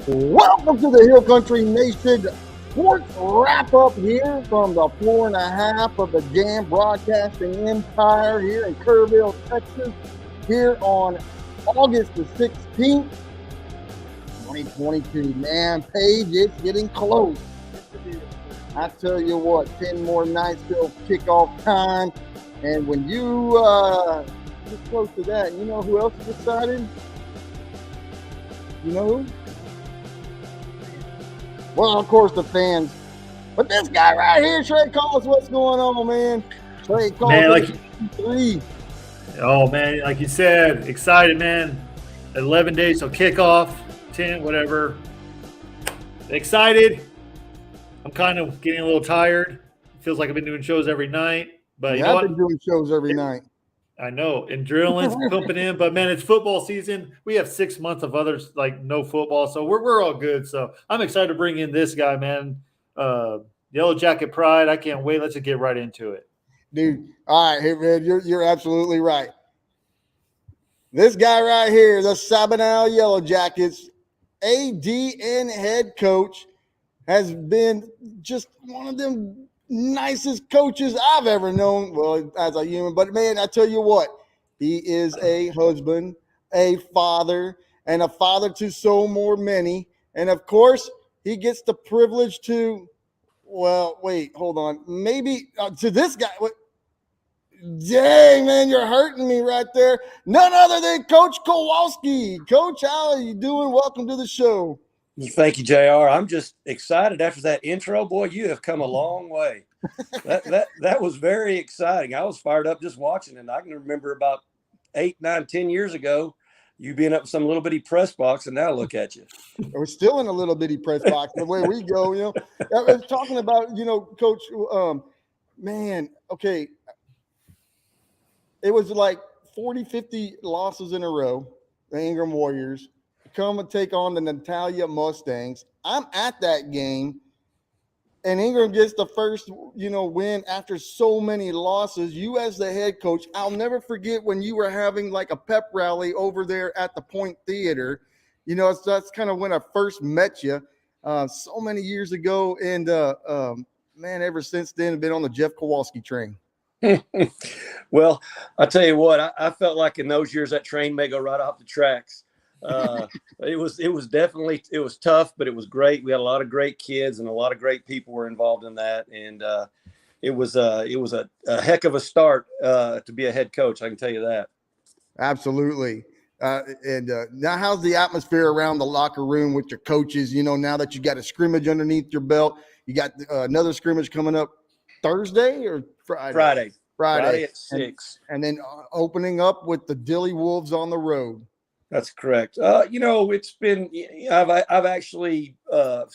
Welcome to the Hill Country Nation Sports Wrap Up here from the floor and a half of the Jam Broadcasting Empire here in Kerrville, Texas, here on August the 16th, 2022. Man, Paige, it's getting close. I tell you what, 10 more nights till kickoff time. And when you get close to that, you know who else is excited? You know who? Well, of course, the fans. But this guy right here, Trey, call us what's going on, man. Trey, call us three. Oh, man, like you said, excited, man. 11 days till kickoff, 10, whatever. Excited. I'm kind of getting a little tired. It feels like I've been doing shows every night. But you know what? I've been doing shows every night. I know, and drilling's pumping in, but man, it's football season. We have 6 months of others like no football, so we're all good. So I'm excited to bring in this guy, man. Yellow Jacket Pride. I can't wait. Let's just get right into it, dude. All right, hey man, you're absolutely right. This guy right here, the Sabinal Yellow Jackets AD and head coach, has been just one of them nicest coaches I've ever known, well, as a human. But man, I tell you what, he is a husband, a father, and a father to so more many. And of course, he gets the privilege to, well, wait, hold on, maybe to this guy. Dang, man, you're hurting me right there. None other than Coach Kowalski. Coach, how are you doing? Welcome to the show. Thank you, JR. I'm just excited after that intro. Boy, you have come a long way. That was very exciting. I was fired up just watching, and I can remember about 8, 9, 10 years ago, you being up in some little bitty press box, and now look at you. We're still in a little bitty press box the way we go, you know. I was talking about, you know, Coach, man, okay. It was like 40, 50 losses in a row, the Ingram Warriors. Come and take on the Natalia Mustangs. I'm at that game, and Ingram gets the first, win after so many losses. You as the head coach, I'll never forget when you were having like a pep rally over there at the Point Theater. You know, that's kind of when I first met you so many years ago. And, man, ever since then, I've been on the Jeff Kowalski train. Well, I tell you what, I felt like in those years that train may go right off the tracks. It was definitely tough, but it was great. We had a lot of great kids and a lot of great people were involved in that. And it was a heck of a start to be a head coach. I can tell you that. Absolutely. And now how's the atmosphere around the locker room with your coaches? You know, now that you got a scrimmage underneath your belt, you got another scrimmage coming up Thursday or Friday? Friday at 6. And then opening up with the Dilly Wolves on the road. That's correct. It's been, I've actually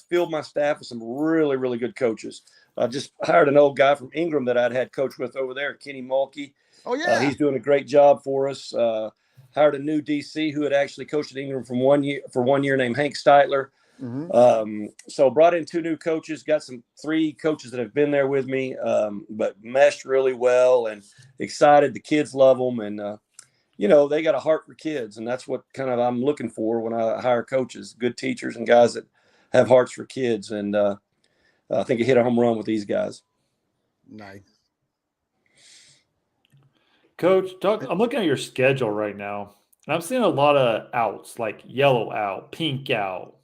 filled my staff with some really, really good coaches. I just hired an old guy from Ingram that I'd had coach with over there, Kenny Mulkey. Oh, yeah. He's doing a great job for us. Hired a new DC who had actually coached at Ingram for 1 year named Hank Steitler. Mm-hmm. So brought in 2 new coaches, got 3 coaches that have been there with me, but meshed really well and excited. The kids love them. And, they got a heart for kids, and that's what kind of I'm looking for when I hire coaches, good teachers and guys that have hearts for kids. And I think I hit a home run with these guys. Nice. Coach, I'm looking at your schedule right now, and I'm seeing a lot of outs, like yellow out, pink out.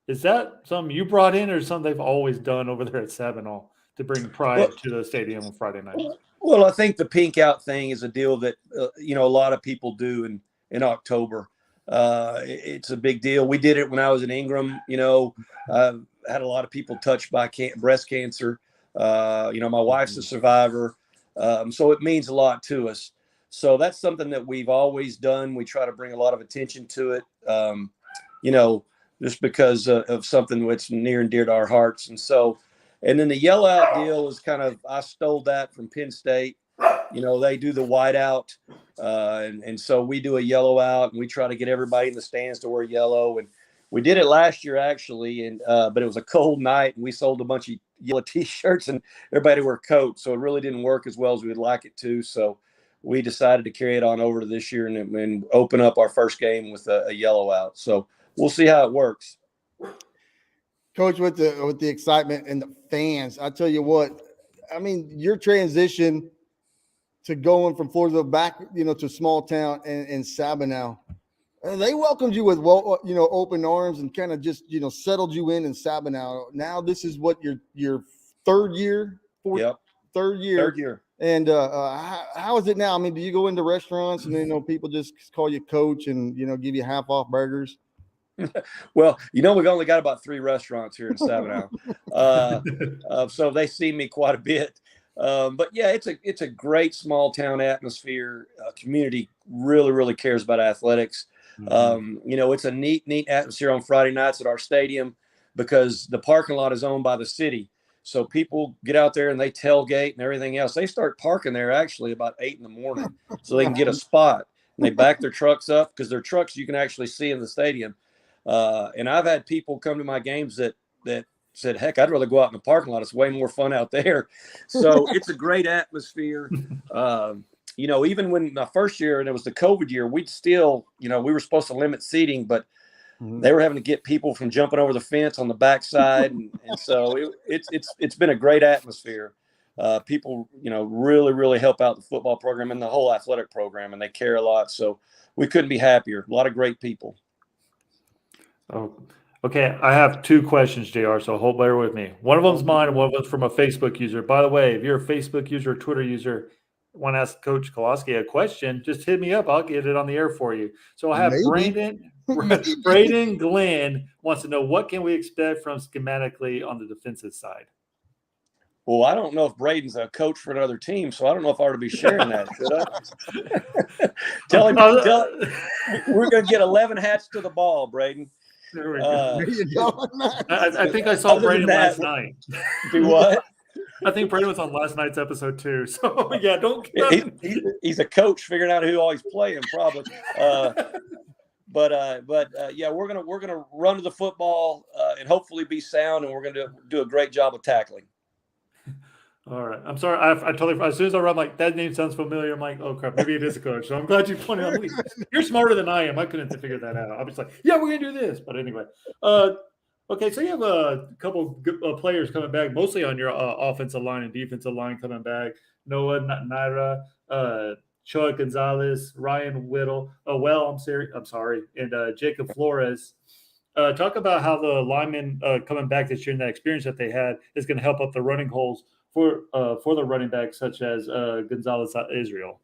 Is that something you brought in or something they've always done over there at Sabinal to bring pride to the stadium on Friday night? Well, I think the pink out thing is a deal that, a lot of people do in October. It's a big deal. We did it when I was in Ingram. I had a lot of people touched by breast cancer. My wife's a survivor. So it means a lot to us. So that's something that we've always done. We try to bring a lot of attention to it, just because of something that's near and dear to our hearts. And then the yellow out deal is kind of, I stole that from Penn State. They do the white out. And so we do a yellow out, and we try to get everybody in the stands to wear yellow. And we did it last year, actually. And, but it was a cold night, and we sold a bunch of yellow t-shirts and everybody wore coats. So it really didn't work as well as we'd like it to. So we decided to carry it on over to this year and open up our first game with a yellow out. So we'll see how it works. Coach, with the excitement and the fans, I tell you what, I mean, your transition to going from Floresville back, to small town and Sabinal, they welcomed you with open arms and kind of just settled you in Sabinal. Now this is what your third year, third year. Third year. And how is it now? I mean, do you go into restaurants and people just call you coach and give you half off burgers? Well, we've only got about 3 restaurants here in Sabinal, so they see me quite a bit. But yeah, it's a great small town atmosphere. Community really, really cares about athletics. It's a neat atmosphere on Friday nights at our stadium because the parking lot is owned by the city. So people get out there and they tailgate and everything else. They start parking there actually about 8 in.the morning so they can get a spot. And they back their trucks up because they're trucks you can actually see in the stadium. And I've had people come to my games that said, heck, I'd rather go out in the parking lot. It's way more fun out there. So it's a great atmosphere. Even when the first year, and it was the COVID year, we'd still, we were supposed to limit seating, but they were having to get people from jumping over the fence on the backside. And so it's been a great atmosphere. People, really, really help out the football program and the whole athletic program, and they care a lot. So we couldn't be happier. A lot of great people. Oh, okay. I have 2 questions, JR, so bear with me. One of them's mine and one of them's from a Facebook user. By the way, if you're a Facebook user or Twitter user, want to ask Coach Kowalski a question, just hit me up. I'll get it on the air for you. So I have Braden Glenn wants to know, what can we expect from schematically on the defensive side? Well, I don't know if Braden's a coach for another team, so I don't know if I ought to be sharing that, should I? Tell him we're going to get 11 hats to the ball, Braden. There we go. I think I saw Braden last night. Do what? I think Braden was on last night's episode too. So yeah, don't. He's a coach figuring out who always playing probably. Yeah, we're gonna run to the football and hopefully be sound, and we're gonna do a great job of tackling. All right. I'm sorry. I totally. As soon as I run, like, that name sounds familiar. I'm like, oh crap, maybe it is a coach. So I'm glad you pointed out. You're smarter than I am. I couldn't figure that out. I was like, yeah, we're gonna do this. But anyway, okay. So you have a couple good players coming back, mostly on your offensive line and defensive line coming back. Noah Naira, Choa Gonzalez, Ryan Whittle. I'm sorry, and Jacob Flores. Talk about how the linemen coming back this year and that experience that they had is going to help up the running holes for the running backs such as Gonzalez Israel.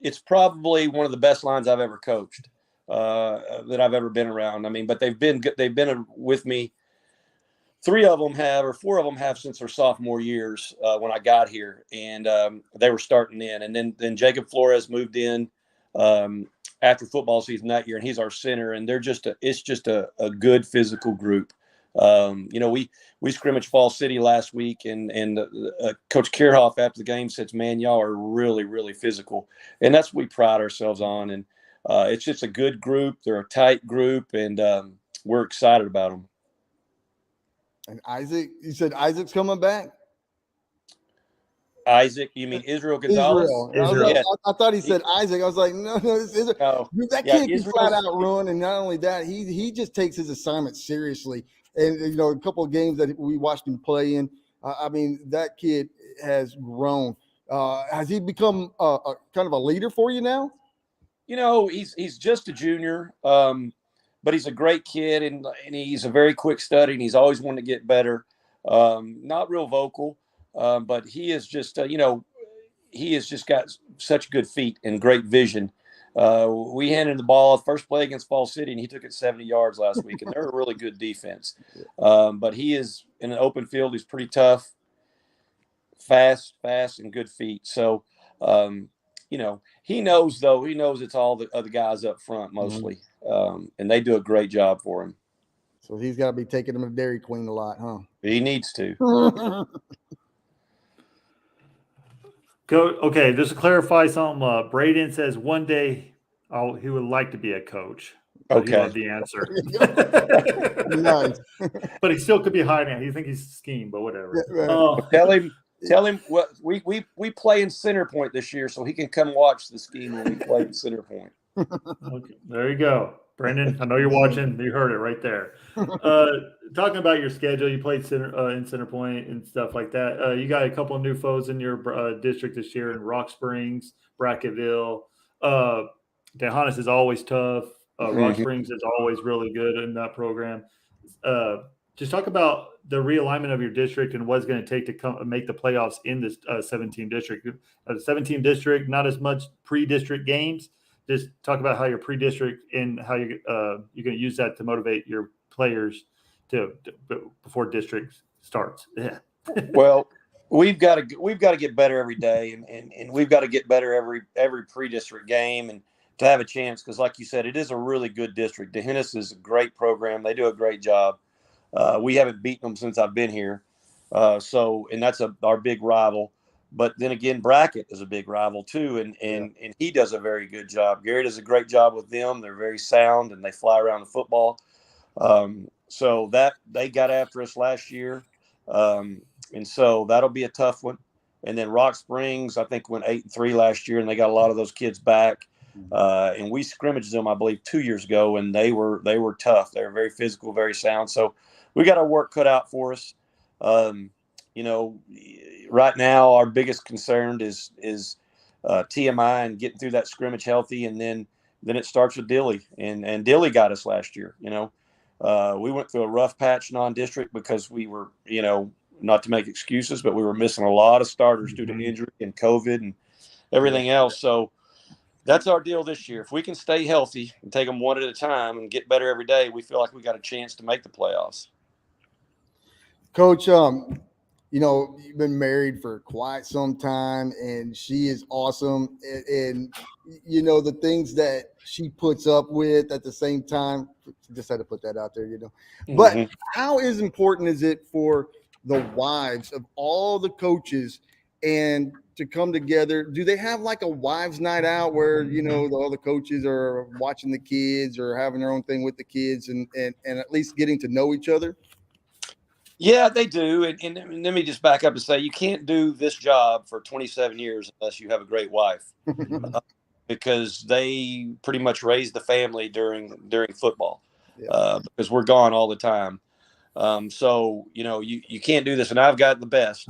It's probably one of the best lines I've ever coached that I've ever been around. I mean, but they've been with me. 3 of them have, or 4 of them have, since their sophomore years when I got here, and they were starting in. And then Jacob Flores moved in after football season that year, and he's our center. And it's just a good physical group. We scrimmaged Fall City last week, and Coach Kierhoff after the game said, "Man, y'all are really, really physical," and that's what we pride ourselves on. And it's just a good group. They're a tight group, and we're excited about them. And Isaac, you said Isaac's coming back? Isaac, you mean Israel Gonzalez? Israel. I thought he said Isaac. I was like, no, it's Israel. No. That kid can flat out run, and not only that, he just takes his assignment seriously. And a couple of games that we watched him play in, I mean, that kid has grown. Has he become a kind of a leader for you now? He's just a junior, but he's a great kid, and he's a very quick study, and he's always wanted to get better. Not real vocal. But he is just, he has just got such good feet and great vision. We handed him the ball first play against Fall City, and he took it 70 yards last week, and they're a really good defense. But he is in an open field. He's pretty tough, fast, and good feet. So, he knows it's all the other guys up front mostly, and they do a great job for him. So he's got to be taking him to Dairy Queen a lot, huh? He needs to. Okay, just to clarify something, Braden says one day he would like to be a coach. Okay. He loved the answer. Nice. But he still could be hiding it. You think he's schemed, but whatever. Tell him what we play in center point this year, so he can come watch the scheme when we play in center point. Okay, there you go. Brandon, I know you're watching. You heard it right there. Talking about your schedule, you played in Center Point and stuff like that. You got a couple of new foes in your district this year in Rock Springs, Bracketville. Tejanos is always tough. Rock Springs is always really good in that program. Just talk about the realignment of your district and what it's going to take to make the playoffs in this 17 district. 17 district, not as much pre-district games. Just talk about how your pre-district and how you're going to use that to motivate your players to before district starts. Yeah. Well, we've got to get better every day, and we've got to get better every pre-district game, and to have a chance, because like you said, it is a really good district. Tejanos is a great program. They do a great job. We haven't beaten them since I've been here. And that's our big rival. But then again, Brackett is a big rival too. And he does a very good job. Gary does a great job with them. They're very sound and they fly around the football. So that they got after us last year. And so that'll be a tough one. And then Rock Springs, I think, went 8-3 last year, and they got a lot of those kids back. And we scrimmaged them, I believe, 2 years ago, and they were tough. They were very physical, very sound. So we got our work cut out for us. Right now our biggest concern is TMI and getting through that scrimmage healthy, and then it starts with Dilly, and Dilly got us last year. We went through a rough patch non-district because we were, not to make excuses, but we were missing a lot of starters due to injury and COVID and everything else. So that's our deal this year. If we can stay healthy and take them one at a time and get better every day, we feel like we got a chance to make the playoffs. Coach, you've been married for quite some time, and she is awesome. And the things that she puts up with at the same time, just had to put that out there, But how important is it for the wives of all the coaches and to come together? Do they have like a wives' night out where, all the coaches are watching the kids or having their own thing with the kids and at least getting to know each other? Yeah, they do. And let me just back up and say, you can't do this job for 27 years unless you have a great wife, because they pretty much raise the family during football, because we're gone all the time. So, you can't do this, and I've got the best,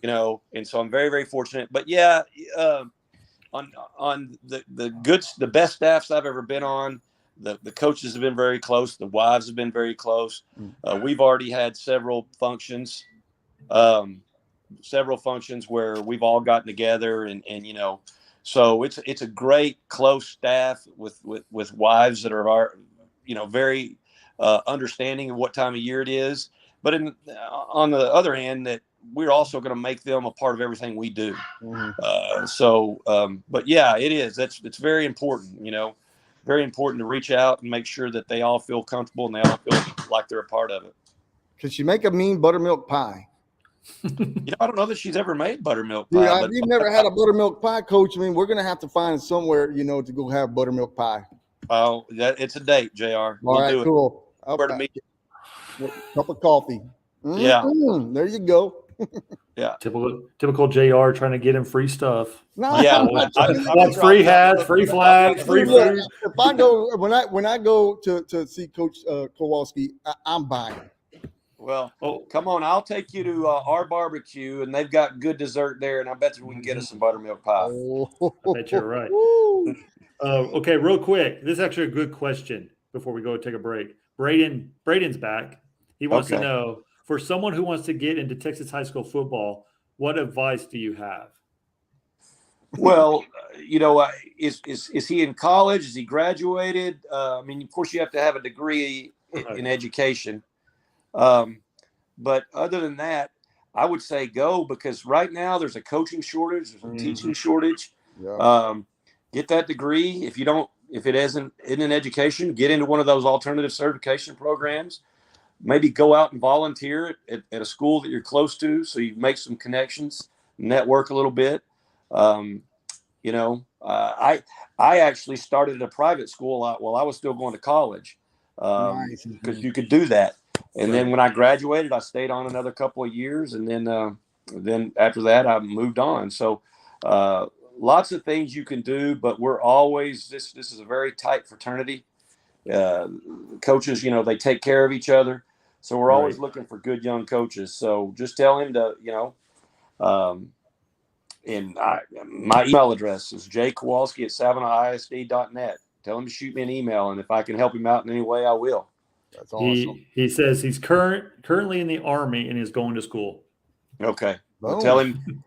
and so I'm very, very fortunate. But on the best staffs I've ever been on, the coaches have been very close. The wives have been very close. We've already had several functions where we've all gotten together and so it's a great close staff with wives that are very understanding of what time of year it is. But on the other hand, that we're also going to make them a part of everything we do. But yeah, it is. It's very important, very important to reach out and make sure that they all feel comfortable and they all feel like they're a part of it. Could she make a mean buttermilk pie? I don't know that she's ever made buttermilk pie. Yeah, you've never had a buttermilk pie, Coach. I mean, we're going to have to find somewhere, to go have buttermilk pie. Oh, it's a date, JR. All right, cool. Where to meet you. Cup of coffee. Yeah. There you go. Yeah. Typical JR trying to get him free stuff. No, yeah. Wants free hats, free flags, free food. If I go when I go to see Coach Kowalski, I'm buying. Well, come on. I'll take you to our barbecue, and they've got good dessert there, and I bet you we can get us some buttermilk pie. I bet you're right. Okay, real quick. This is actually a good question before we go take a break. Braden's back. He wants to know, for someone who wants to get into Texas high school football, what advice do you have? Well, is he in college? Is he graduated? Of course, you have to have a degree in education. But other than that, I would say go, because right now there's a coaching shortage, there's a teaching shortage. Yeah. Get that degree. If it isn't in an education, get into one of those alternative certification programs. Maybe go out and volunteer at a school that you're close to, so you make some connections, network a little bit. I actually started at a private school while I was still going to college, because you could do that. And then when I graduated, I stayed on another couple of years, and then after that, I moved on. So lots of things you can do, but we're always this is a very tight fraternity. coaches, they take care of each other. So we're always Right. looking for good young coaches. So just tell him to, and my email address is jkowalski@sabinalisd.net. Tell him to shoot me an email, and if I can help him out in any way, I will. That's awesome. He says he's currently in the Army and is going to school. Okay. Well, Boom. tell him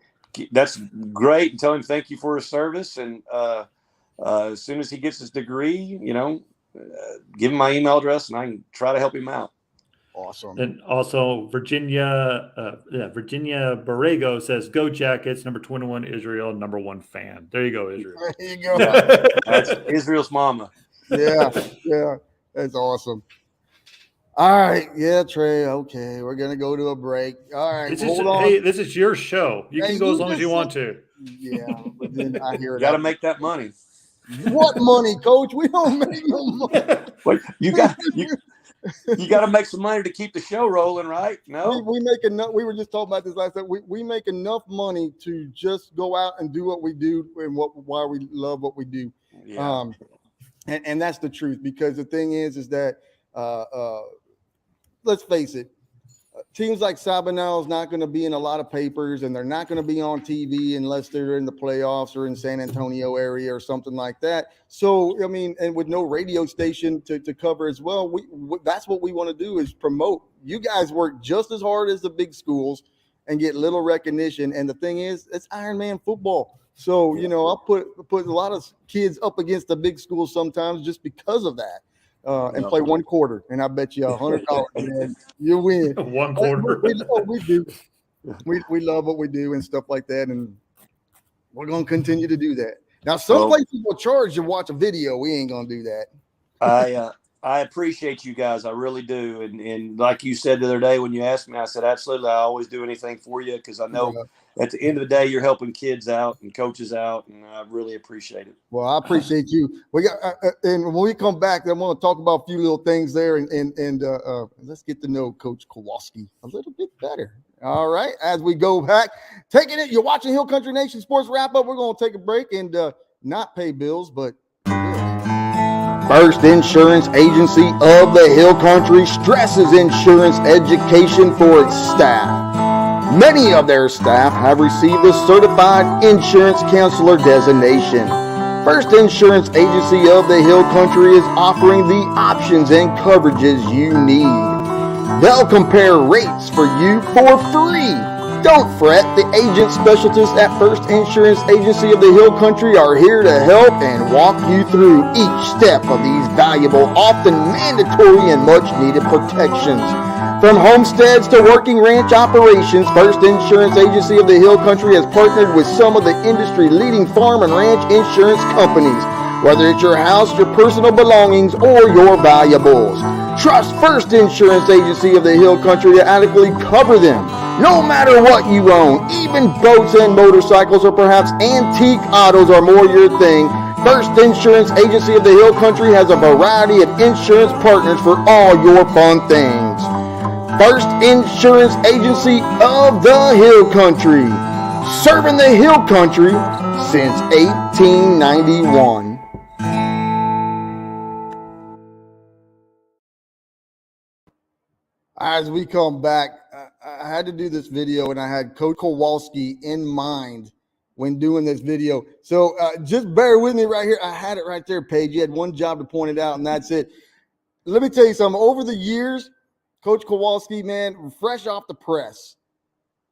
that's great, and tell him thank you for his service. And as soon as he gets his degree, give him my email address, and I can try to help him out. Awesome. And also Virginia Borrego says, "Go Jackets!" Number 21 Israel, number 1 fan. There you go, Israel. There you go. That's Israel's mama. Yeah, that's awesome. All right, yeah, Trey. Okay, we're gonna go to a break. All right, hold on. Hey, this is your show. You can go as long as you want to. Yeah, but then I hear You got to make that money. What money, Coach? We don't make no money. But you got to make some money to keep the show rolling, right? No, we make enough. We were just talking about this last time. We make enough money to just go out and do what we do and why we love what we do. Yeah. And that's the truth, because the thing is that let's face it, teams like Sabinal is not going to be in a lot of papers, and they're not going to be on TV unless they're in the playoffs or in San Antonio area or something like that. So, I mean, and with no radio station to cover as well, that's what we want to do, is promote. You guys work just as hard as the big schools and get little recognition. And the thing is, it's Iron Man football. So, I'll put a lot of kids up against the big schools sometimes just because of that. And play one quarter, and I bet you $100, man, you win. One quarter. We do. We love what we do and stuff like that, and we're gonna continue to do that. Now, some places will charge you to watch a video. We ain't gonna do that. I appreciate you guys. I really do. And like you said the other day when you asked me, I said, absolutely. I always do anything for you, because I know at the end of the day, you're helping kids out and coaches out, and I really appreciate it. Well, I appreciate you. We got, and when we come back, I want to talk about a few little things there, and let's get to know Coach Kowalski a little bit better. All right, as we go back, taking it. You're watching Hill Country Nation Sports Wrap Up. We're going to take a break and not pay bills, but First Insurance Agency of the Hill Country stresses insurance education for its staff. Many of their staff have received the Certified Insurance Counselor designation. First Insurance Agency of the Hill Country is offering the options and coverages you need. They'll compare rates for you for free. Don't fret, the agent specialists at First Insurance Agency of the Hill Country are here to help and walk you through each step of these valuable, often mandatory and much needed protections. From homesteads to working ranch operations, First Insurance Agency of the Hill Country has partnered with some of the industry-leading farm and ranch insurance companies. Whether it's your house, your personal belongings, or your valuables, trust First Insurance Agency of the Hill Country to adequately cover them. No matter what you own, even boats and motorcycles or perhaps antique autos are more your thing, First Insurance Agency of the Hill Country has a variety of insurance partners for all your fun things. First Insurance Agency of the Hill Country, serving the Hill Country since 1891. As we come back, I had to do this video, and I had Coach Kowalski in mind when doing this video. So just bear with me right here. I had it right there, Paige. You had one job to point it out, and that's it. Let me tell you something. Over the years, Coach Kowalski, man, fresh off the press,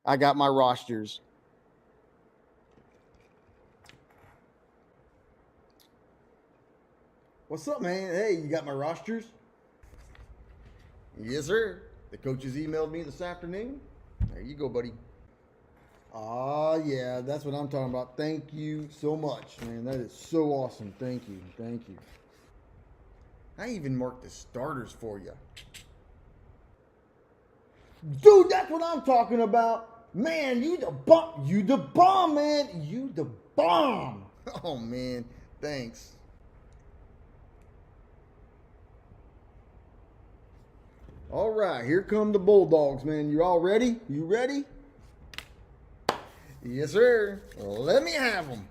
I got my rosters. What's up, man? Hey, you got my rosters? Yes, sir. The coaches emailed me this afternoon. There you go, buddy. Yeah, that's what I'm talking about. Thank you so much, man. That is so awesome. Thank you. Thank you. I even marked the starters for you. Dude, that's what I'm talking about. Man, you the bomb. You the bomb, man. You the bomb. Oh, man. Thanks. All right, here come the Bulldogs, man. You all ready? You ready? Yes, sir. Let me have them.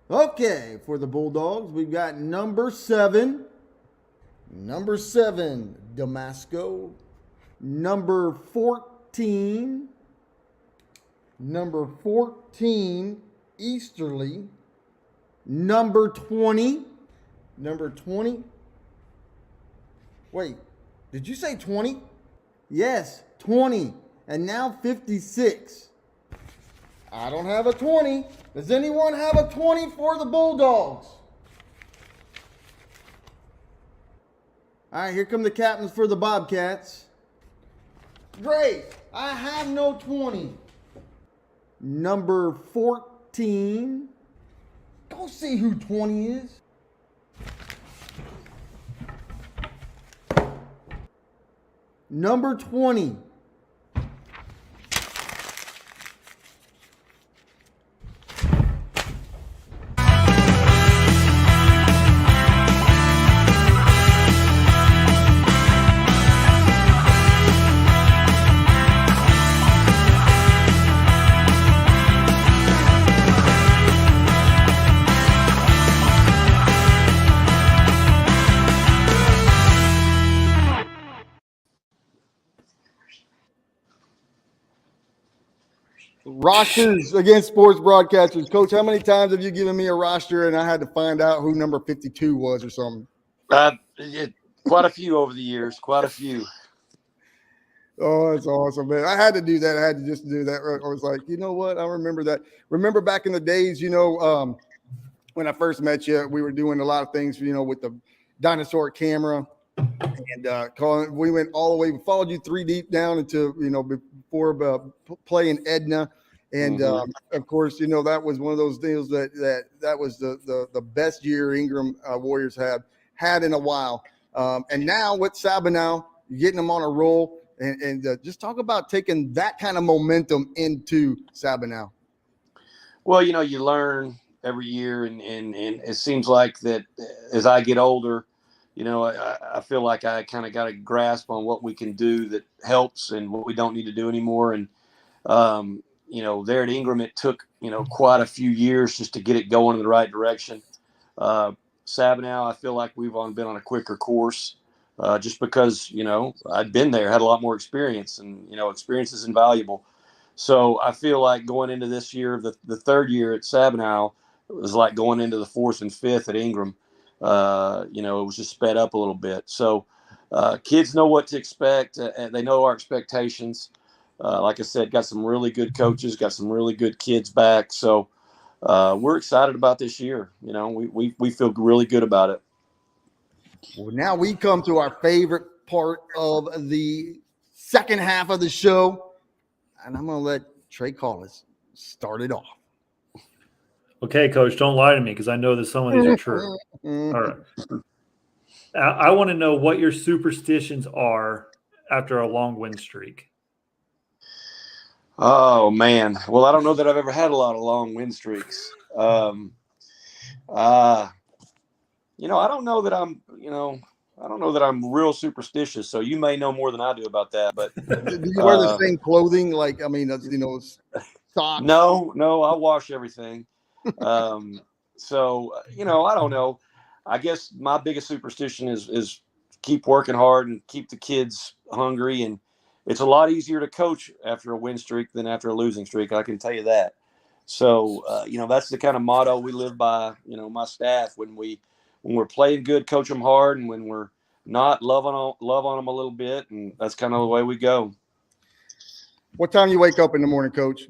Okay, for the Bulldogs, we've got number 7, Number 7, Damasco. Number 14, Easterly. Number 20. Wait, did you say 20? Yes, 20. And now 56. I don't have a 20. Does anyone have a 20 for the Bulldogs? All right, here come the captains for the Bobcats. Great. I have no 20. Number 14. Go see who 20 is. Number 20. Rosters against sports broadcasters. Coach, how many times have you given me a roster and I had to find out who number 52 was or something? Quite a few over the years. Quite a few. Oh, that's awesome, man. I had to do that. I had to just do that. I was like, you know what? I remember that. Remember back in the days, when I first met you, we were doing a lot of things, with the dinosaur camera. And we went all the way. We followed you 3 deep down into, before playing Edna. And of course, that was one of those deals that was the best year Ingram Warriors had in a while. And now with Sabinal, you're getting them on a roll. And just talk about taking that kind of momentum into Sabinal. Well, you learn every year, and it seems like that as I get older, I feel like I kind of got a grasp on what we can do that helps and what we don't need to do anymore. And, there at Ingram, it took, quite a few years just to get it going in the right direction. Sabinal, I feel like we've been on a quicker course just because, I'd been there, had a lot more experience, and, experience is invaluable. So I feel like going into this year, the third year at Sabinal, it was like going into the 4th and 5th at Ingram. It was just sped up a little bit. So kids know what to expect. And they know our expectations. Like I said, got some really good coaches, got some really good kids back. So we're excited about this year. We feel really good about it. Well, now we come to our favorite part of the second half of the show. And I'm going to let Trey Collis start it off. Okay, Coach, don't lie to me because I know that some of these are true. All right. I want to know what your superstitions are after a long win streak. Oh, man. Well, I don't know that I've ever had a lot of long win streaks. I don't know that I'm real superstitious. So you may know more than I do about that. But do you wear the same clothing? Socks? No, I wash everything. So, I don't know. I guess my biggest superstition is keep working hard and keep the kids hungry. And it's a lot easier to coach after a win streak than after a losing streak. I can tell you that. So, that's the kind of motto we live by, my staff, when we're playing good, coach them hard. And when we're not, love on them a little bit. And that's kind of the way we go. What time you wake up in the morning, Coach?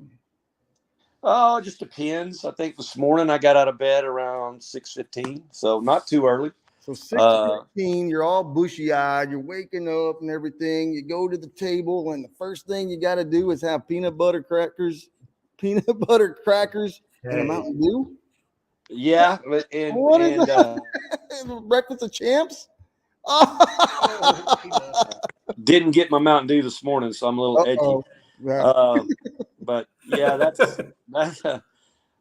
Oh, it just depends. I think this morning I got out of bed around 6:15, so not too early. So 6:15, you're all bushy-eyed. You're waking up and everything. You go to the table, and the first thing you got to do is have peanut butter crackers, and a Mountain Dew. Yeah, and breakfast of champs. Didn't get my Mountain Dew this morning, so I'm a little edgy. Yeah. But yeah,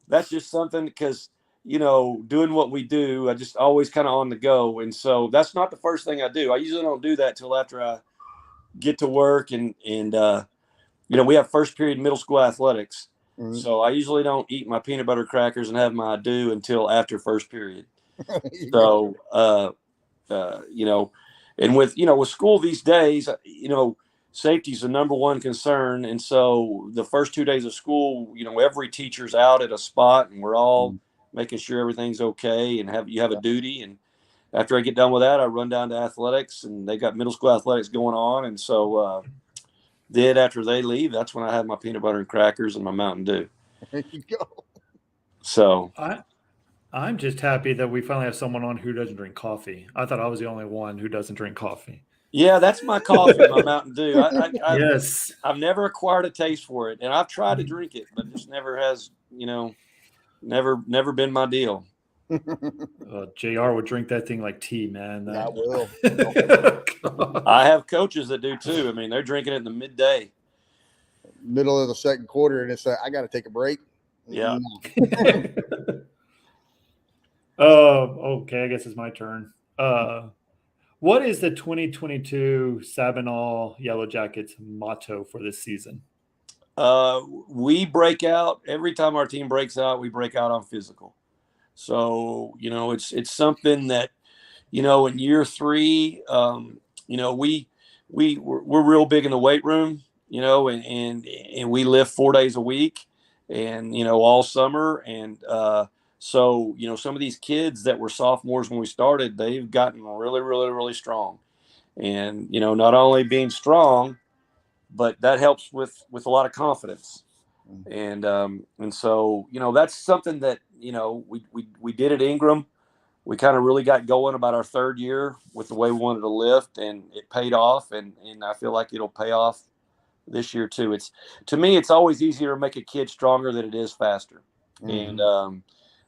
that's just something because, doing what we do, I just always kind of on the go. And so that's not the first thing I do. I usually don't do that till after I get to work. And we have first period middle school athletics. Mm-hmm. So I usually don't eat my peanut butter crackers and have my dew until after first period. So, And with school these days, safety is the number one concern. And so the first 2 days of school, every teacher's out at a spot, and we're all making sure everything's okay, and you have a duty. And after I get done with that, I run down to athletics, and they got middle school athletics going on. And so then after they leave, that's when I have my peanut butter and crackers and my Mountain Dew. There you go. So I'm just happy that we finally have someone on who doesn't drink coffee. I thought I was the only one who doesn't drink coffee. yeah, that's my coffee, my Mountain Dew. Yes. I've never acquired a taste for it, and I've tried to drink it, but it just never has, never been my deal. JR would drink that thing like tea, man. I will. I have coaches that do too. I mean, they're drinking it in the midday. Middle of the second quarter, and it's I got to take a break. Yeah. Okay, I guess it's my turn. What is the 2022 Sabinal Yellow Jackets motto for this season? We break out every time our team breaks out. We break out on physical. So it's something that in year 3, we're real big in the weight room, and we lift 4 days a week, and all summer, and so some of these kids that were sophomores when we started, they've gotten really, really, really strong, and not only being strong, but that helps with a lot of confidence. And so that's something that we did at Ingram. We kind of really got going about our 3rd year with the way we wanted to lift, and it paid off, and I feel like it'll pay off this year too. To me, it's always easier to make a kid stronger than it is faster. And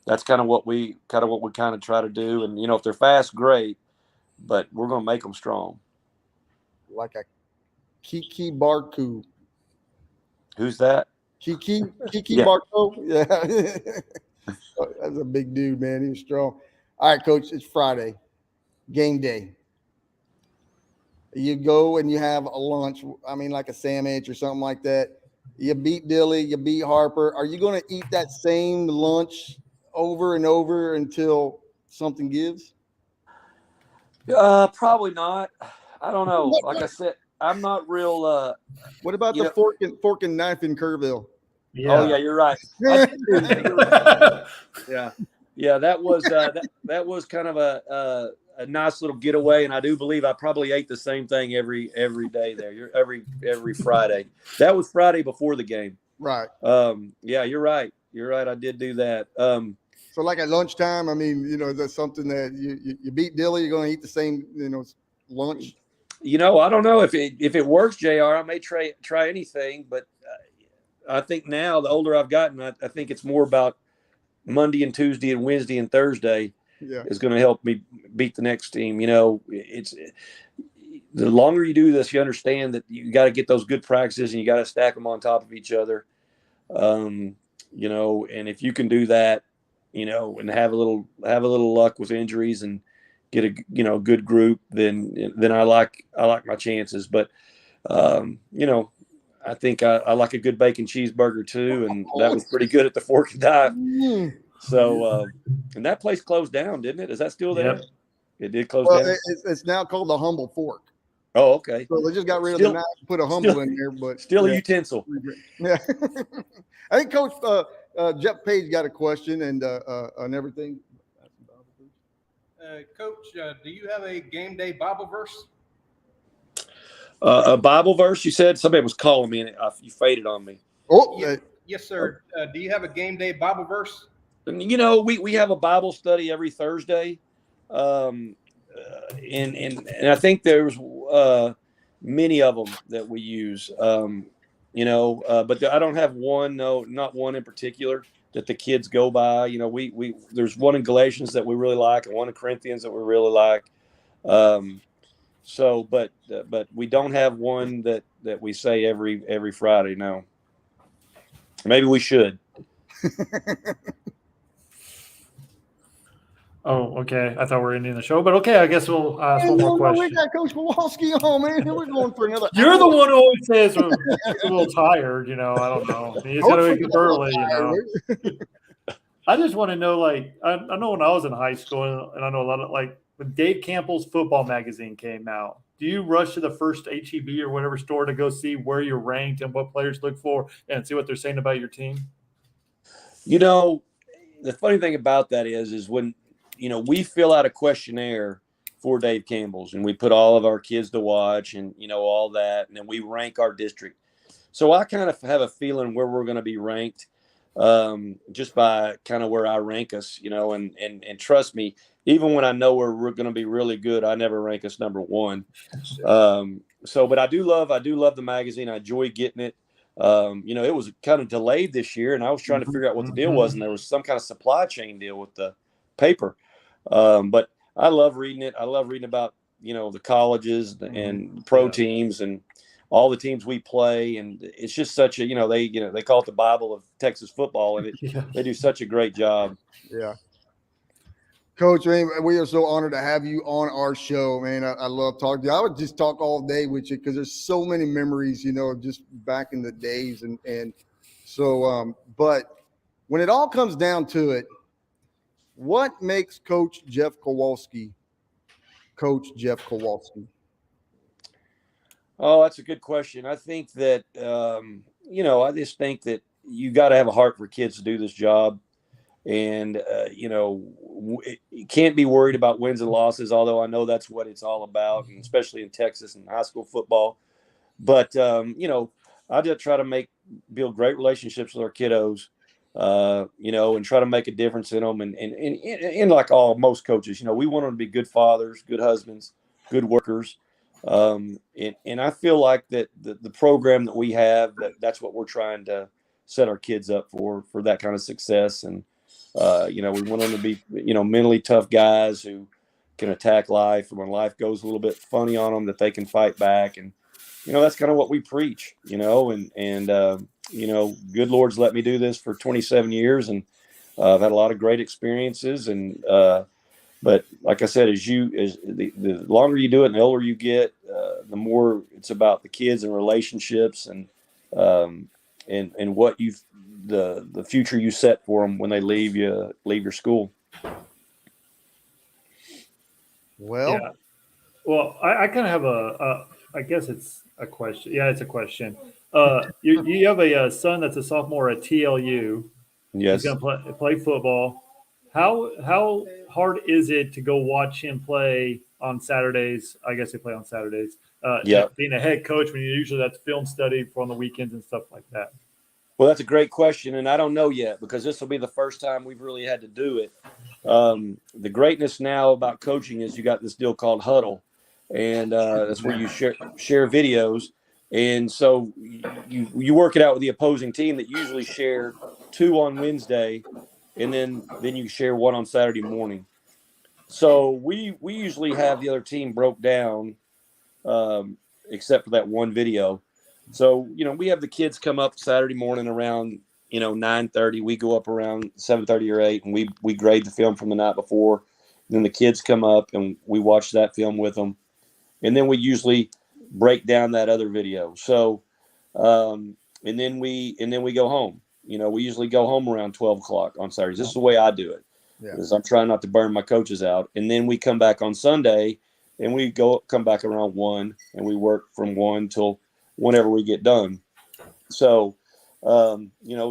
that's kind of what we kind of try to do. And if they're fast, great, but we're going to make them strong. Like a Kiki Barku. Who's that? Kiki Yeah. Barco. Yeah. That's a big dude, man. He's strong. All right, Coach, it's Friday. Game day. You go and you have a lunch, like a sandwich or something like that. You beat Dilly, you beat Harper. Are you going to eat that same lunch over and over until something gives? Probably not. I don't know. Like I said, I'm not real. What about the fork and knife in Kerrville? Yeah. Oh yeah, you're right. Yeah. That was kind of a nice little getaway, and I do believe I probably ate the same thing every day there. Every Friday. That was Friday before the game. Right. Yeah, you're right. You're right. I did do that. So like at lunchtime, is that something that you beat Dilly, you're going to eat the same, lunch? I don't know if it works, JR. I may try anything, but I think now the older I've gotten, I think it's more about Monday and Tuesday and Wednesday and Thursday is going to help me beat the next team. It's the longer you do this, you understand that you got to get those good practices and you got to stack them on top of each other. And if you can do that, and have a little luck with injuries and get a good group, then I like my chances. But I think I like a good bacon cheeseburger too, and that was pretty good at the Fork and Knife. So and that place closed down, didn't it? Is that still there? Yep. It did close down. It's now called the Humble Fork. Oh, okay. So they just got rid of the knife and put a Humble in there, but still a utensil. Yeah. I think Coach Jeff Page got a question and on everything. Coach, do you have a game day Bible verse? A Bible verse? You said somebody was calling me and you faded on me. Oh, yes, sir. Do you have a game day Bible verse? We have a Bible study every Thursday, and I think there's many of them that we use. But I don't have one. No, not one in particular that the kids go by. We there's one in Galatians that we really like, and one in Corinthians that we really like. But we don't have one that we say every Friday. No. Maybe we should. Oh, okay. I thought we were ending the show, but okay. I guess we'll ask one more question. We got Coach Kowalski on, man. We're going for another. You're the one who always says we're a little tired. I don't know. He's got to wake up early. I just want to know, I know when I was in high school, and I know a lot of when Dave Campbell's football magazine came out, do you rush to the first HEB or whatever store to go see where you're ranked and what players look for and see what they're saying about your team? You know, the funny thing about that is when, we fill out a questionnaire for Dave Campbell's and we put all of our kids to watch and, all that. And then we rank our district. So I kind of have a feeling where we're going to be ranked just by kind of where I rank us, and trust me, even when I know we're going to be really good, I never rank us number one. But I do love the magazine. I enjoy getting it. It was kind of delayed this year and I was trying to figure out what the deal was. And there was some kind of supply chain deal with the paper. But I love reading it. I love reading about, the colleges and pro teams and all the teams we play. And it's just such a, they call it the Bible of Texas football and they do such a great job. Yeah. Coach, man, we are so honored to have you on our show, man. I love talking to you. I would just talk all day with you because there's so many memories, just back in the days. And so, but when it all comes down to it, what makes Coach Jeff Kowalski Coach Jeff Kowalski? Oh, that's a good question. I think that, I just think that you got to have a heart for kids to do this job. And, you can't be worried about wins and losses, although I know that's what it's all about, and especially in Texas and high school football. But, I just try to build great relationships with our kiddos, and try to make a difference in them. And like most coaches, we want them to be good fathers, good husbands, good workers. And I feel like that the program that we have, that's what we're trying to set our kids up for that kind of success. And, we want them to be, mentally tough guys who can attack life. And when life goes a little bit funny on them, that they can fight back. And, that's kind of what we preach, and good Lord's let me do this for 27 years. And I've had a lot of great experiences. And, but like I said, the longer you do it and the older you get, the more it's about the kids and relationships and what the future you set for them when they leave your school. Well, yeah. Well, I kind of have I guess it's a question. Yeah, it's a question. You have a son that's a sophomore at TLU. Yes. He's going to play football. How hard is it to go watch him play on Saturdays? I guess they play on Saturdays. Being a head coach when usually that's film study on the weekends and stuff like that. Well, that's a great question, and I don't know yet because this will be the first time we've really had to do it. The greatness now about coaching is you got this deal called Huddle, and that's where you share videos. And so you work it out with the opposing team that usually share 2 on Wednesday, and then you share 1 on Saturday morning. So we usually have the other team broke down, except for that one video. So, we have the kids come up Saturday morning around, 9:30. We go up around 7:30 or 8, and we grade the film from the night before. And then the kids come up and we watch that film with them. And then we usually break down that other video. So, and then we go home. We usually go home around 12 o'clock on Saturdays. This is the way I do it. Because I'm trying not to burn my coaches out. And then we come back on Sunday and we come back around 1 and we work from 1 till whenever we get done. So,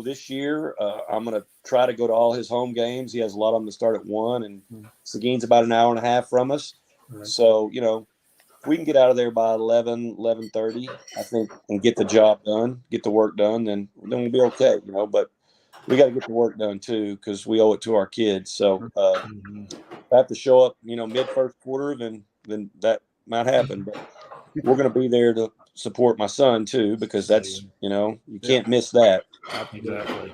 this year I'm going to try to go to all his home games. He has a lot of them that start at 1, and Seguin's about an hour and a half from us. Right. So, if we can get out of there by 11:30, I think, and get the job done, get the work done, then we'll be okay, but we got to get the work done too, because we owe it to our kids. So if I have to show up, mid first quarter, then that might happen, but we're going to be there to support my son too, because that's, you can't miss that. Exactly.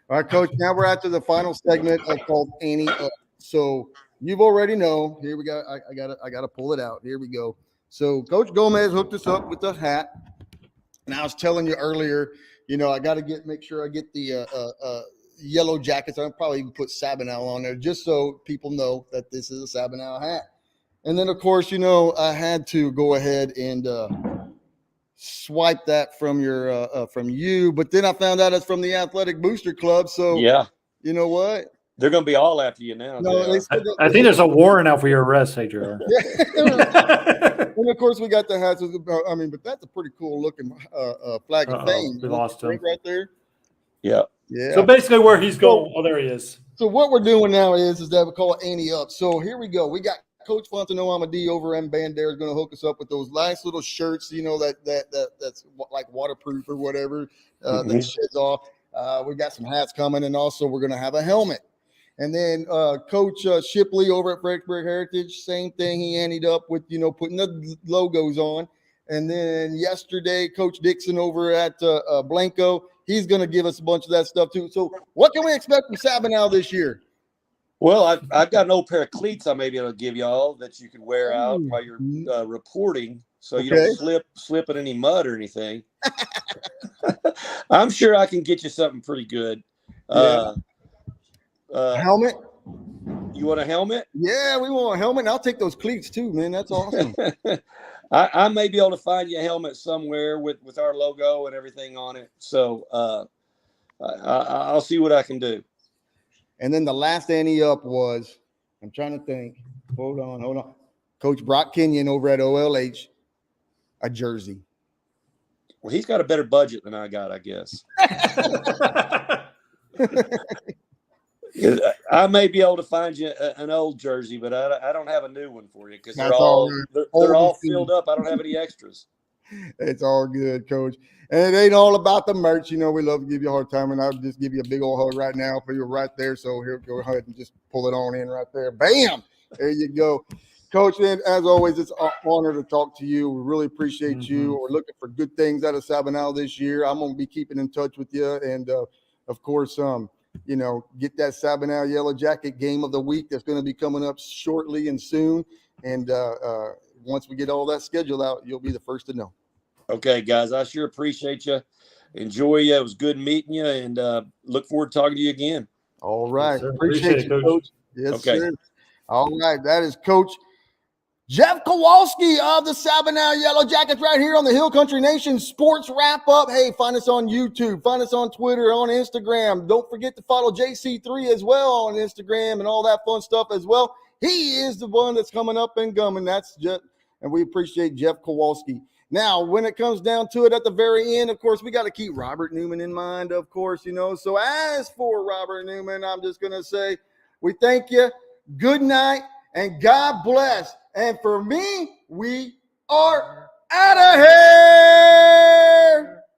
All right, Coach, now we're at the final segment called Annie Up. So you've already know, here we go. I got to pull it out. Here we go. So Coach Gomez hooked us up with the hat. And I was telling you earlier, I got to make sure I get the yellow jackets. I'll probably even put Sabinal on there just so people know that this is a Sabinal hat. And then, of course, I had to go ahead and swipe that from you. But then I found out it's from the Athletic Booster Club. So, yeah, you know what? They're going to be all after you now. No, they JR. said that, I think there's a warrant out for your arrest, JR. and of course we got the hats. I mean, but that's a pretty cool looking flag of fame. We lost him. Right there. Yeah. Yeah. So basically, where he's going, oh, there he is. So what we're doing now is that we call it Ante Up. So here we go. We got Coach Fontano Amadi over in Bandera is going to hook us up with those nice little shirts, you know, that's like waterproof or whatever that sheds off. We got some hats coming, and also we're going to have a helmet. And then Coach Shipley over at Fredericksburg Heritage, same thing. He ended up with, you know, putting the logos on. And then yesterday, Coach Dixon over at Blanco, he's going to give us a bunch of that stuff too. So what can we expect from Sabinal this year? Well, I've got an old pair of cleats I may be able to give y'all that you can wear out while you're reporting, so you don't slip in any mud or anything. I'm sure I can get you something pretty good. Yeah. Helmet? You want a helmet? Yeah, we want a helmet. And I'll take those cleats too, man. That's awesome. I may be able to find you a helmet somewhere with our logo and everything on it. So I'll see what I can do. And then the last ante up was, I'm trying to think. Hold on. Coach Brock Kenyon over at OLH, a jersey. Well, he's got a better budget than I got, I guess. I may be able to find you an old jersey, but I don't have a new one for you because they're all filled up. I don't have any extras. It's all good, Coach. And it ain't all about the merch. You know, we love to give you a hard time, and I'll just give you a big old hug right now for you right there. So here, go ahead and just pull it on in right there. Bam! There you go. Coach, and as always, it's an honor to talk to you. We really appreciate you. We're looking for good things out of Sabinal this year. I'm going to be keeping in touch with you. And, of course, you know, get that Sabinal Yellow Jacket game of the week that's going to be coming up shortly and soon. And once we get all that scheduled out, you'll be the first to know. Okay, guys, I sure appreciate you. Enjoy you. It was good meeting you, and look forward to talking to you again. All right. Yes, appreciate you, Coach. Yes, okay. sir. All right. That is Coach Jeff Kowalski of the Sabinal Yellow Jackets right here on the Hill Country Nation Sports Wrap Up. Hey, find us on YouTube. Find us on Twitter, on Instagram. Don't forget to follow JC3 as well on Instagram and all that fun stuff as well. He is the one that's coming up and gumming. That's Jeff, and we appreciate Jeff Kowalski. Now, when it comes down to it at the very end, of course, we got to keep Robert Newman in mind, of course, you know. So as for Robert Newman, I'm just going to say we thank you. Good night, and God bless. And for me, we are out of here.